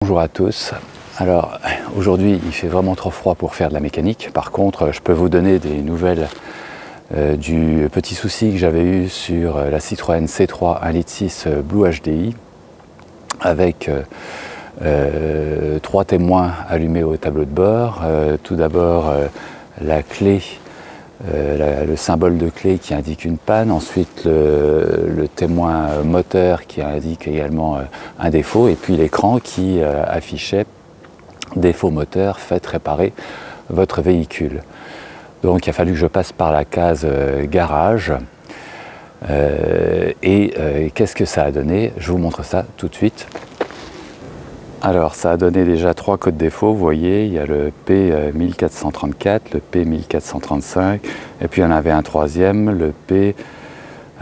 bonjour à tous. Alors aujourd'hui il fait vraiment trop froid pour faire de la mécanique. Par contre je peux vous donner des nouvelles du petit souci que j'avais eu sur la Citroën C3 1,6 L Blue HDI avec 3 témoins allumés au tableau de bord. Tout d'abord la clé, le symbole de clé qui indique une panne, ensuite le témoin moteur qui indique également un défaut, et puis l'écran qui affichait défaut moteur, faites réparer votre véhicule. Donc il a fallu que je passe par la case garage. Qu'est-ce que ça a donné? Je vous montre ça tout de suite. Alors ça a donné déjà 3 codes défauts, vous voyez, il y a le P1434, le P1435, et puis il y en avait un troisième, le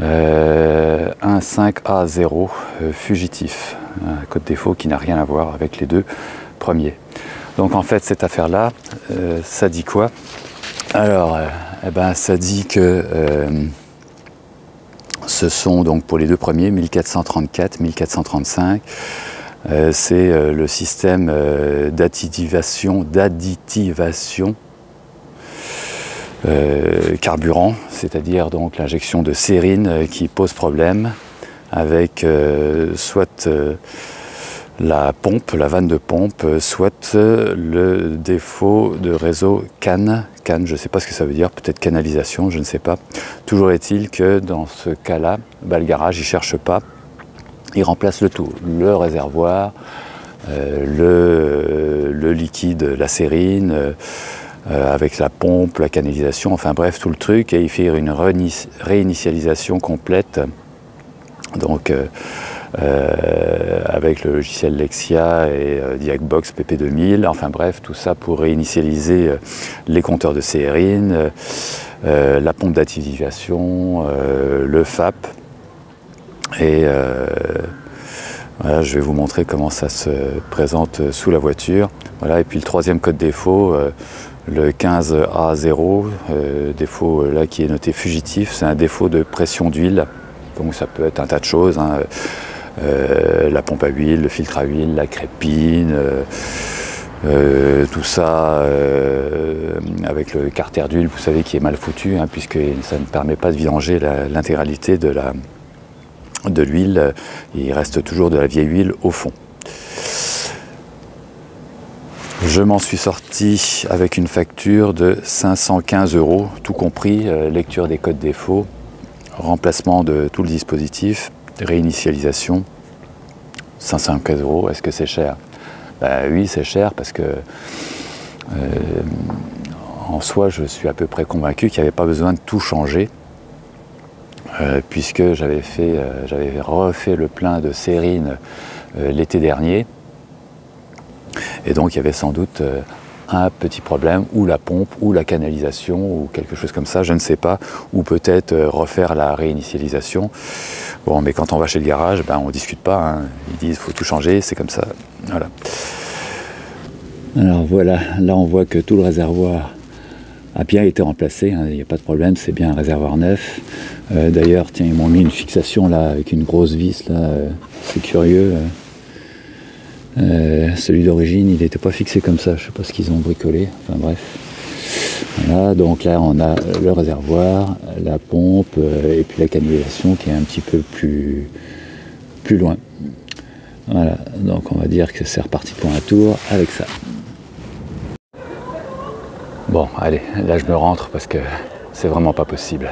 P15A0 fugitif, un code défaut qui n'a rien à voir avec les deux premiers. Donc en fait cette affaire-là, ça dit quoi? Alors, ça dit que ce sont donc pour les deux premiers, 1434, 1435, c'est le système d'additivation carburant, c'est-à-dire donc l'injection de sérine qui pose problème avec soit la pompe, la vanne de pompe, soit le défaut de réseau CAN, je ne sais pas ce que ça veut dire, peut-être canalisation, je ne sais pas. Toujours est-il que dans ce cas-là, le garage il ne cherche pas, il remplace le tout, le réservoir, le liquide, la sérine, avec la pompe, la canalisation, enfin bref tout le truc, et il fait une réinitialisation complète. Donc avec le logiciel Lexia et Diagbox PP2000, enfin bref, tout ça pour réinitialiser les compteurs de sérine, la pompe d'activation, le FAP. Et voilà, je vais vous montrer comment ça se présente sous la voiture. Voilà, et puis le troisième code défaut, le 15A0, défaut là qui est noté fugitif, c'est un défaut de pression d'huile. Donc ça peut être un tas de choses, hein. La pompe à huile, le filtre à huile, la crépine, tout ça avec le carter d'huile, vous savez, qui est mal foutu, hein, puisque ça ne permet pas de vidanger l'intégralité de l'huile. Il reste toujours de la vieille huile au fond. Je m'en suis sorti avec une facture de 515 €, tout compris, lecture des codes défauts, remplacement de tout le dispositif, réinitialisation, 515 €. Est-ce que c'est cher? Oui, c'est cher parce que en soi, je suis à peu près convaincu qu'il n'y avait pas besoin de tout changer, puisque j'avais refait le plein de sérine l'été dernier, et donc il y avait sans doute un petit problème, ou la pompe, ou la canalisation, ou quelque chose comme ça, je ne sais pas, ou peut-être refaire la réinitialisation. Bon, mais quand on va chez le garage, on ne discute pas, hein. Ils disent qu'il faut tout changer, c'est comme ça. Voilà. Alors voilà, là on voit que tout le réservoir a bien été remplacé, hein. Il n'y a pas de problème, c'est bien un réservoir neuf. D'ailleurs, tiens, ils m'ont mis une fixation là, avec une grosse vis, là, c'est curieux. Celui d'origine, il n'était pas fixé comme ça, je ne sais pas ce qu'ils ont bricolé, enfin bref. Voilà, donc là on a le réservoir, la pompe et puis la canalisation qui est un petit peu plus loin. Voilà, donc on va dire que c'est reparti pour un tour avec ça. Bon, allez, là je me rentre parce que c'est vraiment pas possible.